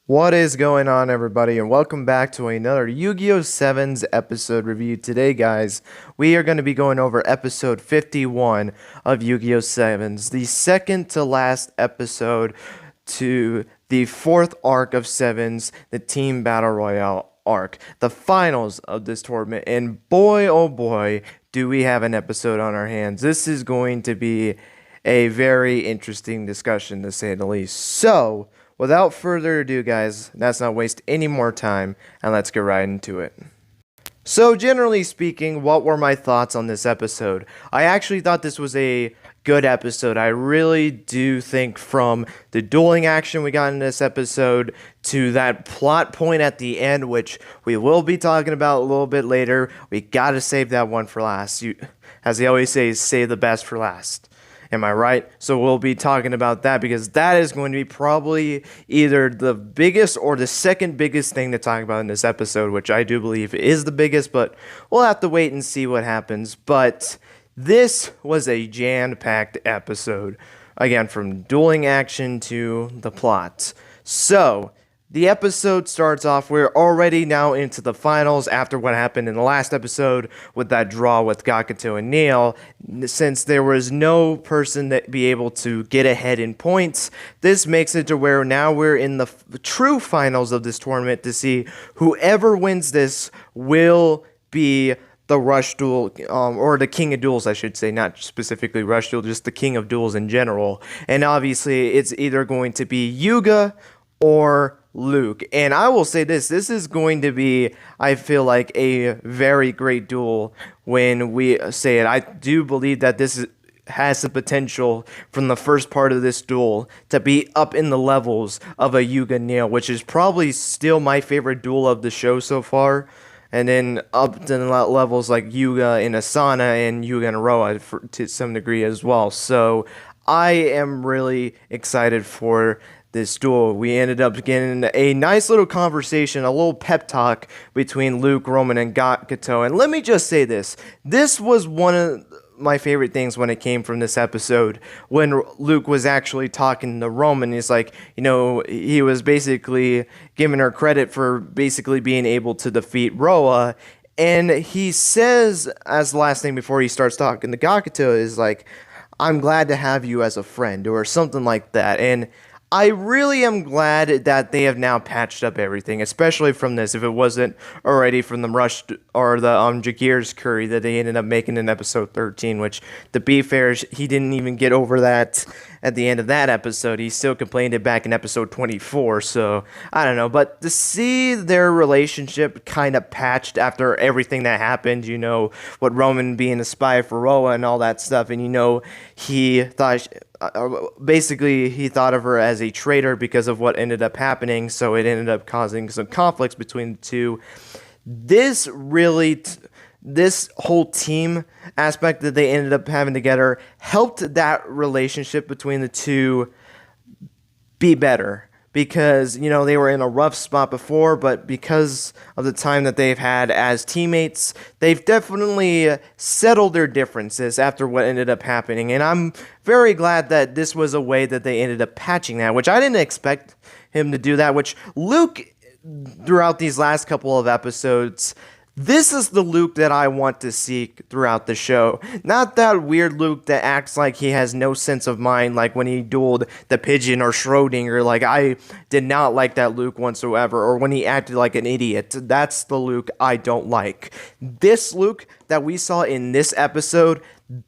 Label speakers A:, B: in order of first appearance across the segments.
A: What is going on, everybody, and welcome back to another Yu-Gi-Oh! Sevens episode review. Today, guys, we are going to be going over episode 51 of Yu-Gi-Oh! Sevens, the second to last episode to the fourth arc of Sevens, the Team Battle Royale arc, the finals of this tournament, and boy, oh boy, do we have an episode on our hands. This is going to be a very interesting discussion, to say the least. So, without further ado, guys, let's not waste any more time, and let's get right into it. So, generally speaking, what were my thoughts on this episode? I actually thought this was a good episode. I really do think from the dueling action we got in this episode to that plot point at the end, which we will be talking about a little bit later, we gotta save that one for last. As they always say, save the best for last. Am I right? So we'll be talking about that because that is going to be probably either the biggest or the second biggest thing to talk about in this episode, which I do believe is the biggest, but we'll have to wait and see what happens. But this was a jam-packed episode. Again, from dueling action to the plot. So, the episode starts off, we're already now into the finals after what happened in the last episode with that draw with Gakuto and Neil. Since there was no person that be able to get ahead in points, this makes it to where now we're in the true finals of this tournament to see whoever wins this will be the Rush Duel, or the King of Duels, I should say, not specifically Rush Duel, just the King of Duels in general. And obviously, it's either going to be Yuga or Luke. And I will say this is going to be, I feel like, a very great duel when we say it. I do believe that has the potential from the first part of this duel to be up in the levels of a Yuga Neil, which is probably still my favorite duel of the show so far. And then up to levels like Yuga and Asana and Yuga and Aroa to some degree as well. So I am really excited for this duel. We ended up getting a nice little conversation, a little pep talk between Luke, Roman, and Gakuto. And let me just say this. This was one of my favorite things when it came from this episode, when Luke was actually talking to Roman. He's like, he was basically giving her credit for basically being able to defeat Roa. And he says, as the last thing before he starts talking to Gakuto, is like, I'm glad to have you as a friend, or something like that. And I really am glad that they have now patched up everything, especially from this, if it wasn't already from the Rush or the Jagear's curry that they ended up making in episode 13, which, to be fair, he didn't even get over that at the end of that episode. He still complained it back in episode 24, so I don't know. But to see their relationship kind of patched after everything that happened, what Roman being a spy for Roa and all that stuff, and he thought... basically, he thought of her as a traitor because of what ended up happening, so it ended up causing some conflicts between the two. This whole team aspect that they ended up having together helped that relationship between the two be better. Because, they were in a rough spot before, but because of the time that they've had as teammates, they've definitely settled their differences after what ended up happening. And I'm very glad that this was a way that they ended up patching that, which I didn't expect him to do that, which Luke, throughout these last couple of episodes, this is the Luke that I want to see throughout the show. Not that weird Luke that acts like he has no sense of mind, like when he dueled the Pigeon or Schrodinger. Like, I did not like that Luke whatsoever, or when he acted like an idiot. That's the Luke I don't like. This Luke that we saw in this episode,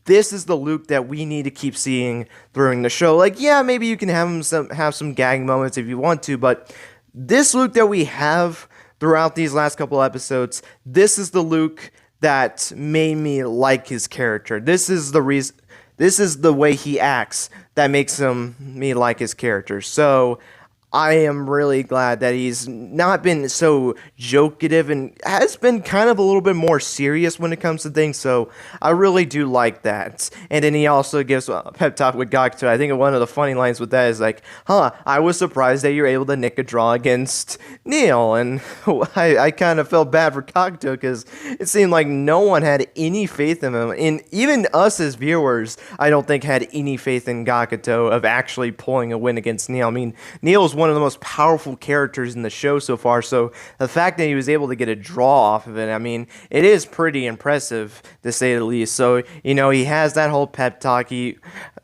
A: this is the Luke that we need to keep seeing during the show. Like, yeah, maybe you can have some gag moments if you want to, but this Luke that we have throughout these last couple episodes, this is the Luke that made me like his character. This is the reason. This is the way he acts that makes me like his character. So I am really glad that he's not been so jokative and has been kind of a little bit more serious when it comes to things, so I really do like that. And then he also gives a pep talk with Gakuto. I think one of the funny lines with that is like, I was surprised that you're able to nick a draw against Neil, and I kind of felt bad for Gakuto because it seemed like no one had any faith in him, and even us as viewers, I don't think had any faith in Gakuto of actually pulling a win against Neil. I mean, Neil's one of the most powerful characters in the show so far. So the fact that he was able to get a draw off of it, I mean, it is pretty impressive to say the least. So, he has that whole pep talk. He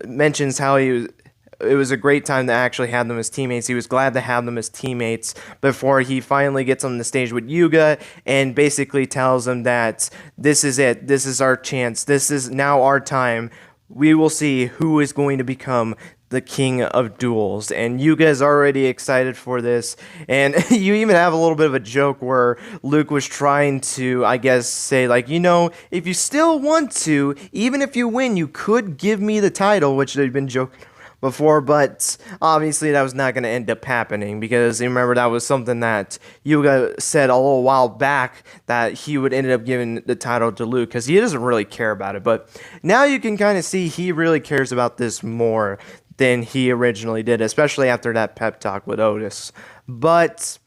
A: mentions how it was a great time to actually have them as teammates. He was glad to have them as teammates before he finally gets on the stage with Yuga and basically tells him that this is it. This is our chance. This is now our time. We will see who is going to become the king of duels. And Yuga is already excited for this. And you even have a little bit of a joke where Luke was trying to, I guess, say, like, if you still want to, even if you win, you could give me the title, which they've been joking before, but obviously that was not going to end up happening, because remember, that was something that Yuga said a little while back, that he would end up giving the title to Luke because he doesn't really care about it. But now you can kind of see he really cares about this more than he originally did, especially after that pep talk with Otis. But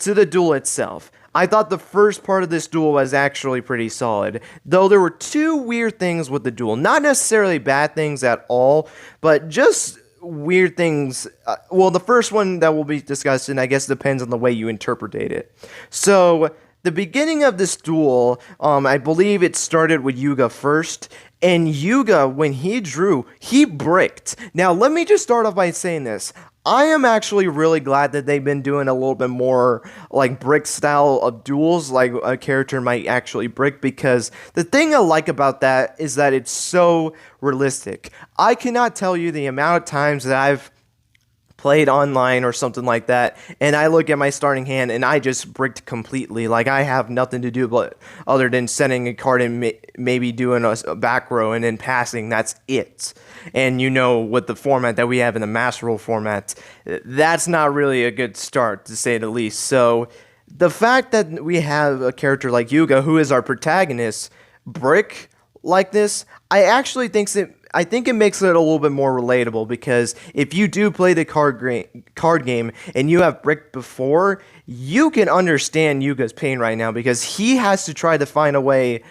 A: to the duel itself, I thought the first part of this duel was actually pretty solid, though there were two weird things with the duel. Not necessarily bad things at all, but just weird things. Well, the first one that we'll be discussing, I guess, depends on the way you interpretate it. So, the beginning of this duel, I believe it started with Yuga first, and Yuga, when he drew, he bricked. Now, let me just start off by saying this. I am actually really glad that they've been doing a little bit more like brick style of duels, like a character might actually brick, because the thing I like about that is that it's so realistic. I cannot tell you the amount of times that I've played online or something like that, and I look at my starting hand and I just bricked completely. Like, I have nothing to do but other than sending a card and maybe doing a back row and then passing. That's it. And with the format that we have in the Master Rule format, that's not really a good start, to say the least. So the fact that we have a character like Yuga, who is our protagonist, brick like this, I think it makes it a little bit more relatable, because if you do play the card game and you have bricked before, you can understand Yuga's pain right now, because he has to try to find a way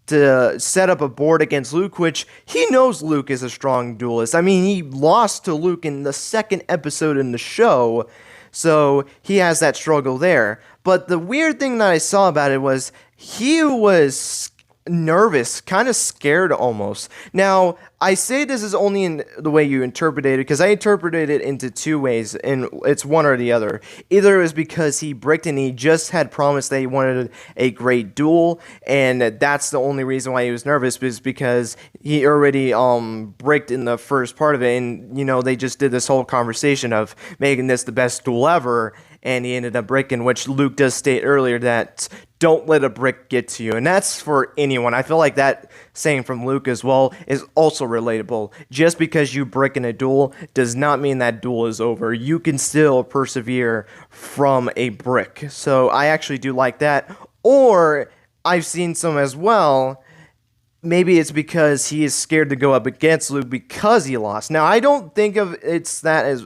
A: to set up a board against Luke, which he knows Luke is a strong duelist. I mean, he lost to Luke in the second episode in the show, so he has that struggle there. But the weird thing that I saw about it was he was nervous, kind of scared almost. Now, I say this is only in the way you interpret it, because I interpreted it into two ways, and it's one or the other. Either it was because he bricked and he just had promised that he wanted a great duel, and that's the only reason why he was nervous, is because he already bricked in the first part of it, and they just did this whole conversation of making this the best duel ever, and he ended up bricking, which Luke does state earlier that don't let a brick get to you. And that's for anyone. I feel like that saying from Luke as well is also relatable. Just because you brick in a duel does not mean that duel is over. You can still persevere from a brick. So I actually do like that. Or I've seen some as well. Maybe it's because he is scared to go up against Luke because he lost. Now, I don't think of it's that as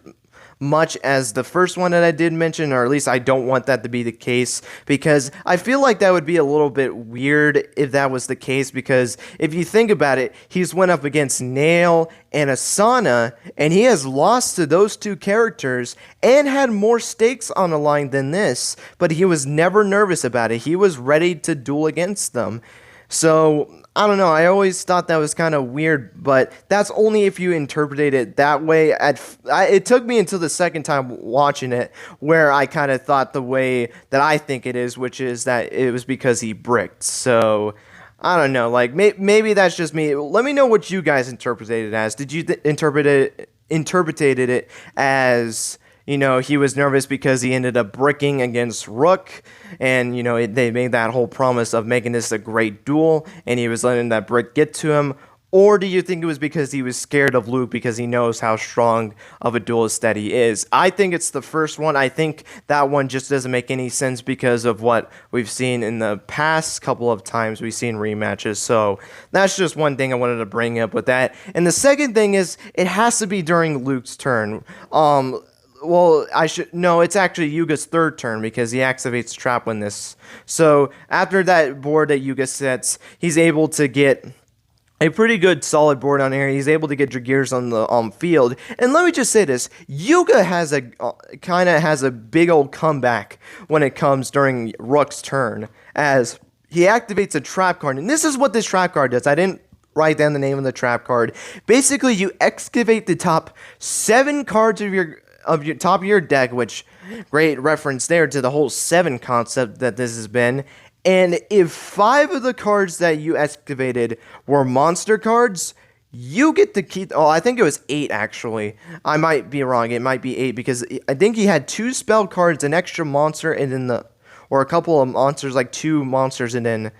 A: much as the first one that I did mention, or at least I don't want that to be the case, because I feel like that would be a little bit weird if that was the case, because if you think about it, he's went up against Nail and Asana, and he has lost to those two characters and had more stakes on the line than this, but he was never nervous about it. He was ready to duel against them. So, I don't know, I always thought that was kind of weird, but that's only if you interpreted it that way. It took me until the second time watching it where I kind of thought the way that I think it is, which is that it was because he bricked. So, I don't know, like, maybe that's just me. Let me know what you guys interpreted it as. Did you interpreted it as, he was nervous because he ended up bricking against Rook, and, they made that whole promise of making this a great duel, and he was letting that brick get to him? Or do you think it was because he was scared of Luke because he knows how strong of a duelist that he is? I think it's the first one. I think that one just doesn't make any sense because of what we've seen in the past couple of times we've seen rematches. So that's just one thing I wanted to bring up with that. And the second thing is, it has to be during Luke's turn. Well, it's actually Yuga's third turn, because he activates Trap when this. So after that board that Yuga sets, he's able to get a pretty good solid board on here. He's able to get Dragears on the field. And let me just say this, Yuga has a kind of has a big old comeback when it comes during Rook's turn, as he activates a trap card. And this is what this trap card does. I didn't write down the name of the trap card. Basically, you excavate the top 7 cards of your top of your deck, which great reference there to the whole 7 concept that this has been. And if 5 of the cards that you excavated were monster cards, you get to keep. Oh, I think it was 8 actually. I might be wrong. It might be 8 because I think he had 2 spell cards, an extra monster, and then or a couple of monsters, like 2 monsters, and then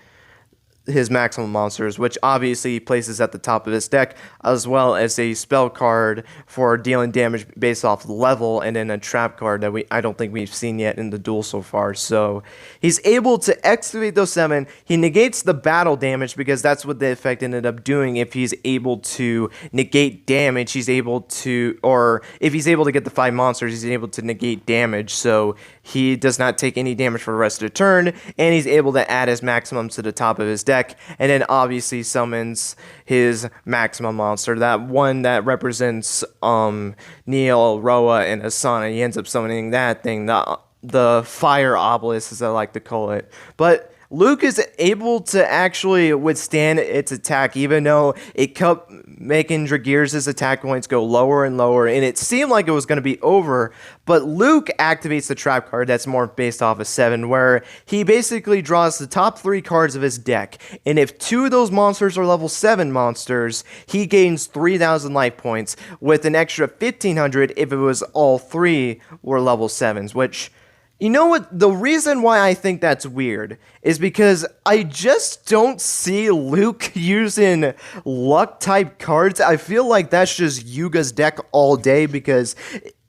A: his maximum monsters, which obviously he places at the top of his deck, as well as a spell card for dealing damage based off level, and then a trap card that I don't think we've seen yet in the duel so far. So he's able to excavate those 7. He negates the battle damage because that's what the effect ended up doing. If he's able to negate damage, he's able to, or if he's able to get the 5 monsters, he's able to negate damage. So he does not take any damage for the rest of the turn, and he's able to add his maximums to the top of his deck. And then obviously summons his maximum monster, that one that represents Neil, Roa, and Asana. He ends up summoning that thing, the fire obelisk, as I like to call it. But Luke is able to actually withstand its attack, even though it kept making Dragears' attack points go lower and lower, and it seemed like it was going to be over. But Luke activates the trap card that's more based off of 7, where he basically draws the top 3 cards of his deck, and if 2 of those monsters are level 7 monsters, he gains 3,000 life points, with an extra 1,500 if it was all 3 were level 7s, which... You know what? The reason why I think that's weird is because I just don't see Luke using luck-type cards. I feel like that's just Yuga's deck all day, because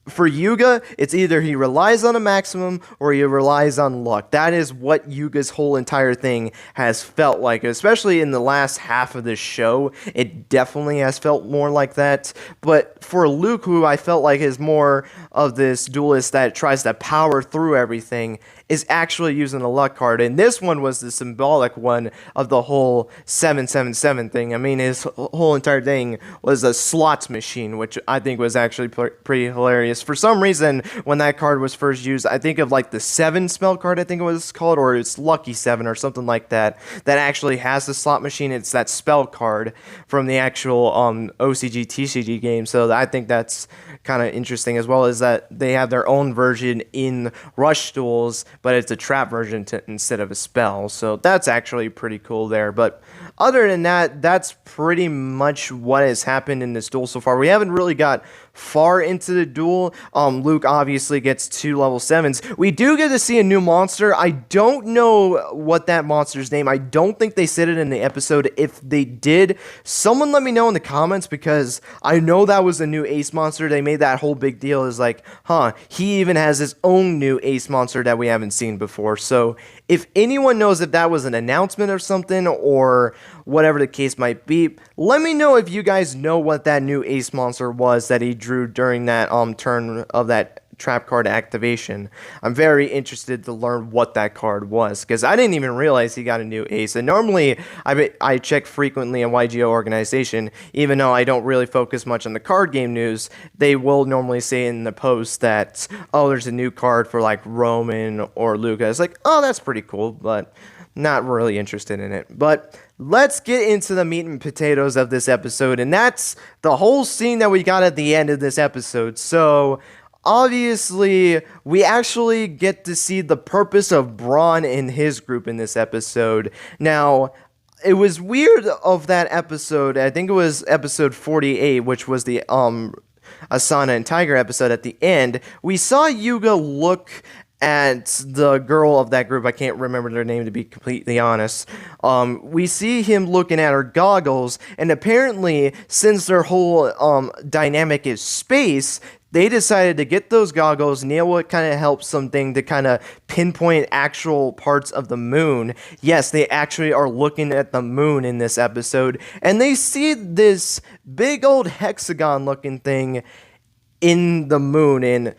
A: for Yuga, it's either he relies on a maximum or he relies on luck. That is what Yuga's whole entire thing has felt like, especially in the last half of this show. It definitely has felt more like that. But for Luke, who I felt like is more of this duelist that tries to power through everything, is actually using a luck card, and this one was the symbolic one of the whole 777 thing. I mean, his whole entire thing was a slots machine, which I think was actually pretty hilarious. For some reason, when that card was first used, I think of like the 7 spell card, I think it was called, or it's Lucky 7 or something like that, that actually has the slot machine. It's that spell card from the actual OCG TCG game, so I think that's kind of interesting, as well as that they have their own version in Rush Duels, but it's a trap version instead of a spell. So that's actually pretty cool there. But other than that, that's pretty much what has happened in this duel so far. We haven't really got far into the duel. Luke obviously gets 2 level 7s. We do get to see a new monster. I don't know what that monster's name. I don't think they said it in the episode. If they did, someone let me know in the comments, because I know that was a new ace monster. They made that whole big deal. Is like, he even has his own new ace monster that we haven't seen before. So if anyone knows if that was an announcement or something, or whatever the case might be, let me know if you guys know what that new ace monster was that he drew during that turn of that trap card activation. I'm very interested to learn what that card was, because I didn't even realize he got a new ace. And normally I check frequently on Yugioh organization, even though I don't really focus much on the card game news. They will normally say in the post that, oh, there's a new card for like Roman or Luca. It's like, oh, that's pretty cool, but not really interested in it. But let's get into the meat and potatoes of this episode, and that's the whole scene that we got at the end of this episode. So obviously, we actually get to see the purpose of Braun and his group in this episode. Now, it was weird of that episode. I think it was episode 48, which was the Asana and Tiger episode. At the end, we saw Yuga look at the girl of that group. I can't remember their name, to be completely honest. We see him looking at her goggles, and apparently, since their whole dynamic is space, they decided to get those goggles. Neil kind of helped something to kind of pinpoint actual parts of the moon. Yes, they actually are looking at the moon in this episode, and they see this big old hexagon looking thing in the moon. And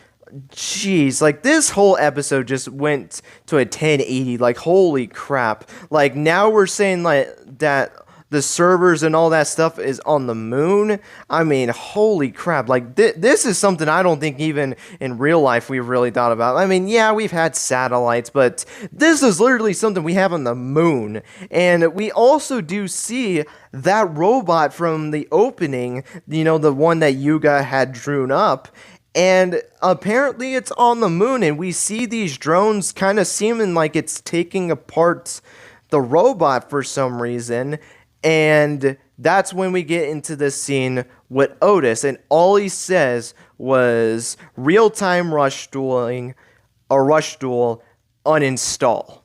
A: jeez, like this whole episode just went to a 1080. Like, holy crap. Like, now we're saying like that the servers and all that stuff is on the moon. I mean, holy crap. Like, this is something I don't think even in real life we've really thought about. I mean, yeah, we've had satellites, but this is literally something we have on the moon. And we also do see that robot from the opening, you know, the one that Yuga had drawn up. And apparently it's on the moon, and we see these drones kind of seeming like it's taking apart the robot for some reason. And that's when we get into this scene with Otis, and all he says was real-time rush dueling, a rush duel, uninstall.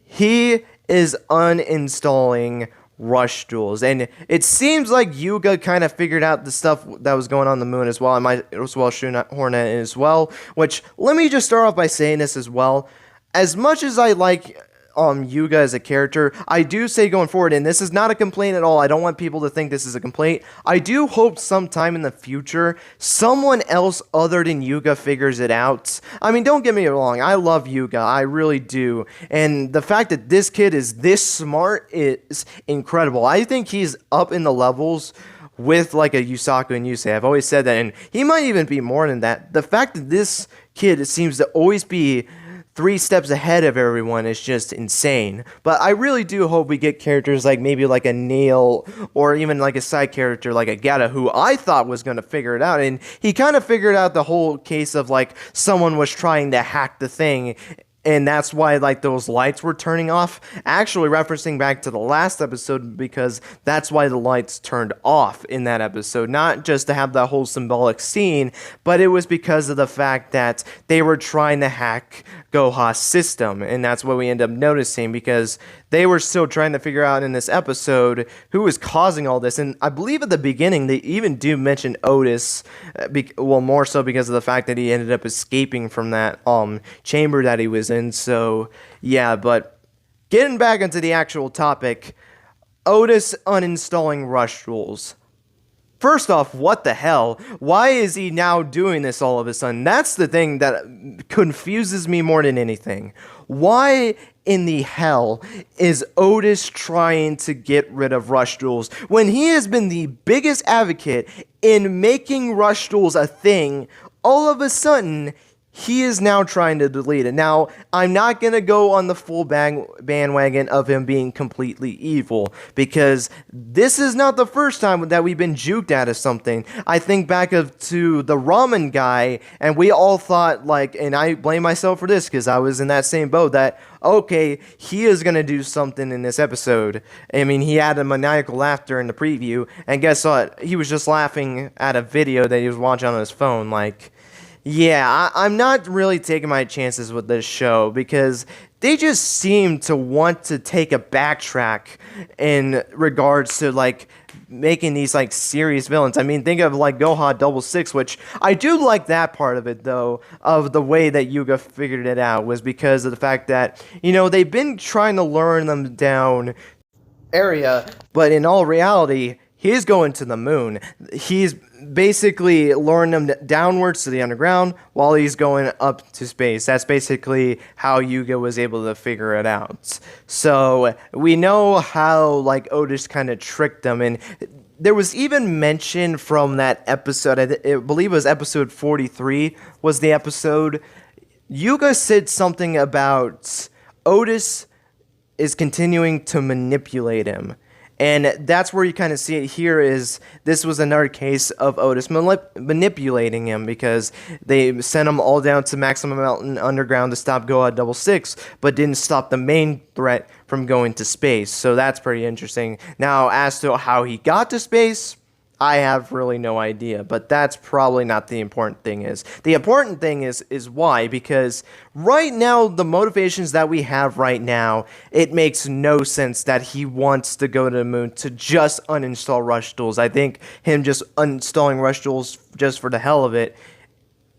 A: He is uninstalling rush duels, and it seems like Yuga kind of figured out the stuff that was going on the moon as well. I might as well shoot Hornet as well, which, let me just start off by saying this as well. As much as I like Yuga as a character, I do say going forward, and this is not a complaint at all, I don't want people to think this is a complaint, I do hope sometime in the future, someone else other than Yuga figures it out. I mean, don't get me wrong, I love Yuga, I really do, and the fact that this kid is this smart is incredible. I think he's up in the levels with like a Yusaku and Yusei. I've always said that, and he might even be more than that. The fact that this kid seems to always be 3 steps ahead of everyone is just insane. But I really do hope we get characters like maybe like a Neil, or even like a side character like a Gata, who I thought was going to figure it out. And he kind of figured out the whole case of like someone was trying to hack the thing, and that's why like those lights were turning off, actually referencing back to the last episode, because that's why the lights turned off in that episode, not just to have that whole symbolic scene, but it was because of the fact that they were trying to hack Goha's system, and that's what we end up noticing, because they were still trying to figure out in this episode who was causing all this. And I believe at the beginning they even do mention Otis, well, more so because of the fact that he ended up escaping from that chamber that he was in. So yeah, but getting back into the actual topic, Otis uninstalling rush rules. First off, what the hell? Why is he now doing this all of a sudden? That's the thing that confuses me more than anything. Why in the hell is Otis trying to get rid of rush duels when he has been the biggest advocate in making rush duels a thing? All of a sudden, he is now trying to delete it. Now, I'm not going to go on the full bandwagon of him being completely evil, because this is not the first time that we've been juked out of something. I think back to the ramen guy, and we all thought, like, and I blame myself for this because I was in that same boat, that, okay, he is going to do something in this episode. I mean, he had a maniacal laughter in the preview, and guess what? He was just laughing at a video that he was watching on his phone, like... Yeah, I'm not really taking my chances with this show, because they just seem to want to take a backtrack in regards to, like, making these, like, serious villains. I mean, think of, like, Goha Double Six, which I do like that part of it, though, of the way that Yuga figured it out, was because of the fact that, you know, they've been trying to lure them down area, but in all reality, he's going to the moon. He's basically luring them downwards to the underground while he's going up to space. That's basically how Yuga was able to figure it out. So we know how, like, Otis kind of tricked them, and there was even mention from that episode, I believe it was episode 43 was the episode. Yuga said something about Otis is continuing to manipulate him. And that's where you kind of see it here, is this was another case of Otis manipulating him, because they sent him all down to Maximum Mountain Underground to stop Goa Double Six, but didn't stop the main threat from going to space. So that's pretty interesting. Now, as to how he got to space, I have really no idea, but that's probably not the important thing. The important thing is why, because right now, the motivations that we have right now, it makes no sense that he wants to go to the moon to just uninstall rush duels. I think him just uninstalling rush duels just for the hell of it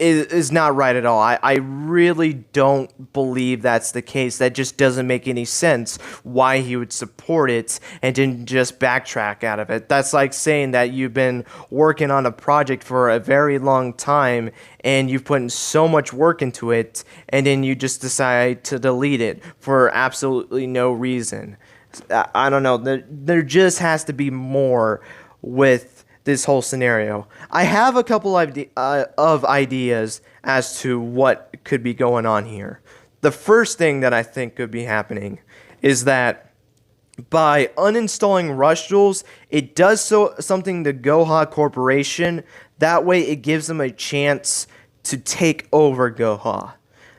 A: is not right at all. I really don't believe that's the case. That just doesn't make any sense why he would support it and didn't just backtrack out of it. That's like saying that you've been working on a project for a very long time and you've put in so much work into it, and then you just decide to delete it for absolutely no reason. I don't know. There just has to be more with this whole scenario. I have a couple of ideas as to what could be going on here. The first thing that I think could be happening is that by uninstalling Rush Duels, it does something to Goha Corporation. That way, it gives them a chance to take over Goha.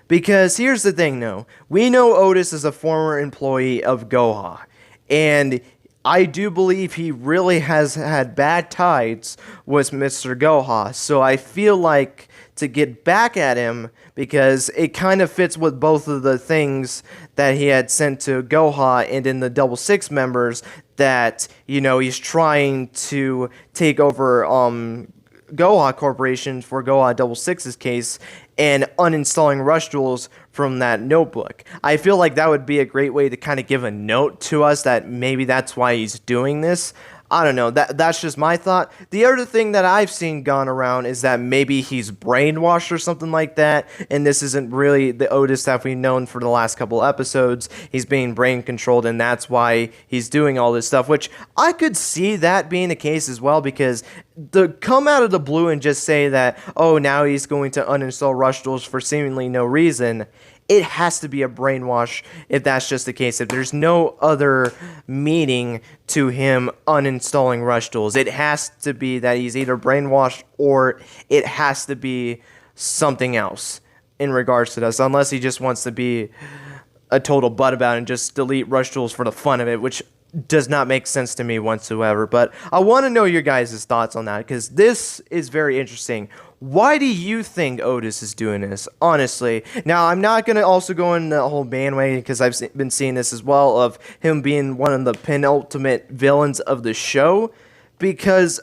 A: Because here's the thing, though. We know Otis is a former employee of Goha. And I do believe he really has had bad ties with Mr. Goha. So I feel like to get back at him, because it kind of fits with both of the things that he had sent to Goha and in the Double Six members, that, you know, he's trying to take over Goha Corporation for Goha Double Six's case and uninstalling Rush Duels from that notebook. I feel like that would be a great way to kind of give a note to us that maybe that's why he's doing this. I don't know, that's just my thought. The other thing that I've seen gone around is that maybe he's brainwashed or something like that, and this isn't really the Otis that we've known for the last couple episodes. He's being brain controlled, and that's why he's doing all this stuff, which I could see that being the case as well, because to come out of the blue and just say that, oh, now he's going to uninstall Rush Duels for seemingly no reason, it has to be a brainwash if that's just the case. If there's no other meaning to him uninstalling Rush Duels, it has to be that he's either brainwashed or it has to be something else in regards to this, unless he just wants to be a total butt about it and just delete Rush Duels for the fun of it, which does not make sense to me whatsoever. But I want to know your guys' thoughts on that, because this is very interesting. Why do you think Otis is doing this, honestly? Now, I'm not going to also go in the whole bandwagon, because I've been seeing this as well, of him being one of the penultimate villains of the show, because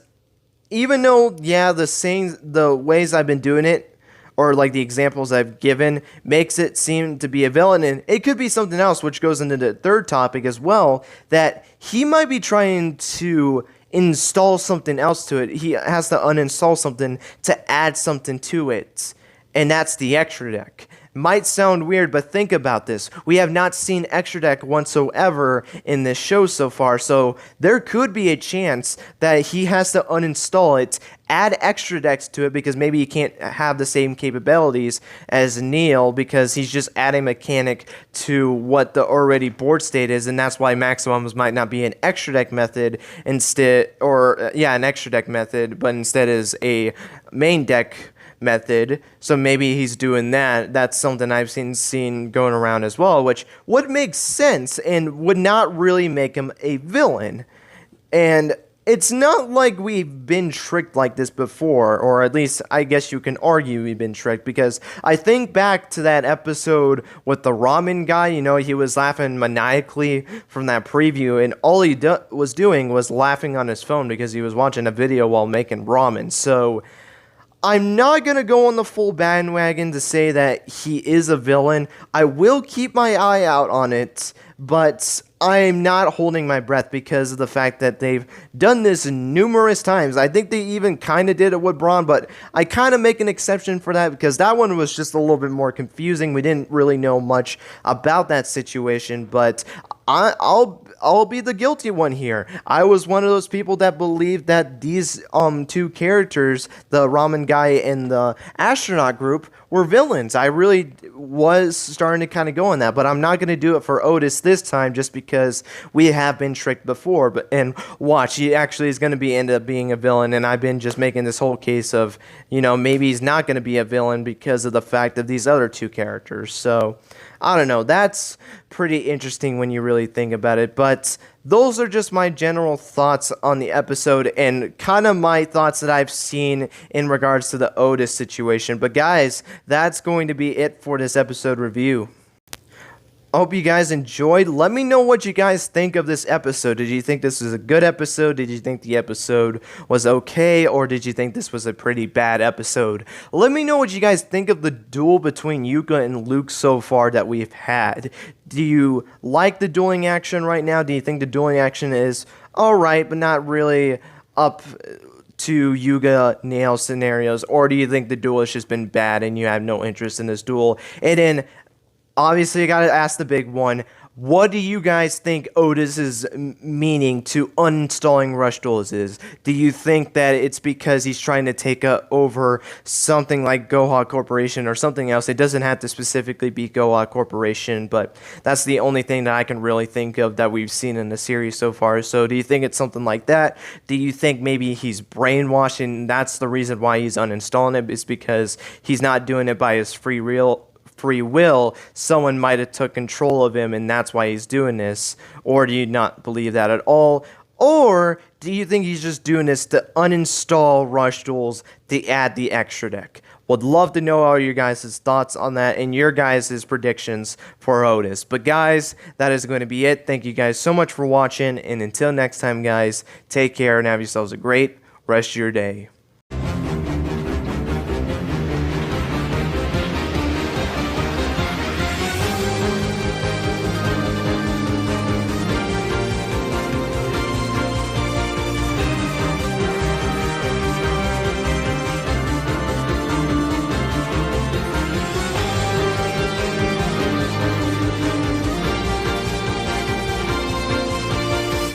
A: even though, yeah, the ways I've been doing it, or like the examples I've given, makes it seem to be a villain, and it could be something else, which goes into the third topic as well, that he might be trying to install something else to it. He has to uninstall something to add something to it, and that's the extra deck. Might sound weird, but think about this. We have not seen extra deck whatsoever in this show so far, so there could be a chance that he has to uninstall it, add extra decks to it, because maybe he can't have the same capabilities as Neil, because he's just adding mechanic to what the already board state is, and that's why maximums might not be an extra deck method instead, or an extra deck method, but instead is a main deck method. So maybe he's doing that. That's something I've seen going around as well, which would make sense and would not really make him a villain. And it's not like we've been tricked like this before, or at least I guess you can argue we've been tricked, because I think back to that episode with the ramen guy. You know, he was laughing maniacally from that preview, and all he was doing was laughing on his phone because he was watching a video while making ramen. So I'm not going to go on the full bandwagon to say that he is a villain. I will keep my eye out on it, but I'm not holding my breath because of the fact that they've done this numerous times. I think they even kind of did it with Braun, but I kind of make an exception for that because that one was just a little bit more confusing. We didn't really know much about that situation, but I'll be the guilty one here. I was one of those people that believed that these two characters, the ramen guy and the astronaut group, were villains. I really was starting to kind of go on that, but I'm not going to do it for Otis this time just because we have been tricked before. And watch, he actually is going to end up being a villain, and I've been just making this whole case of, you know, maybe he's not going to be a villain because of the fact of these other two characters. So I don't know. That's pretty interesting when you really think about it. But those are just my general thoughts on the episode and kind of my thoughts that I've seen in regards to the Otis situation. But guys, that's going to be it for this episode review. I hope you guys enjoyed. Let me know what you guys think of this episode. Did you think this was a good episode? Did you think the episode was okay? Or did you think this was a pretty bad episode? Let me know what you guys think of the duel between Yuka and Luke so far that we've had. Do you like the dueling action right now? Do you think the dueling action is alright, but not really up to Yuga Nail scenarios? Or do you think the duel has just been bad and you have no interest in this duel? And then obviously, I gotta ask the big one. What do you guys think Otis's meaning to uninstalling Rush Duels is? Do you think that it's because he's trying to take over something like Goha Corporation or something else? It doesn't have to specifically be Goha Corporation, but that's the only thing that I can really think of that we've seen in the series so far. So do you think it's something like that? Do you think maybe he's brainwashing? That's the reason why he's uninstalling it, is because he's not doing it by his free will, someone might have took control of him and that's why he's doing this? Or do you not believe that at all? Or do you think he's just doing this to uninstall Rush Duels to add the extra deck? Would love to know all your guys' thoughts on that and your guys' predictions for Otis. But guys, that is going to be it. Thank you guys so much for watching, and until next time guys, take care and have yourselves a great rest of your day.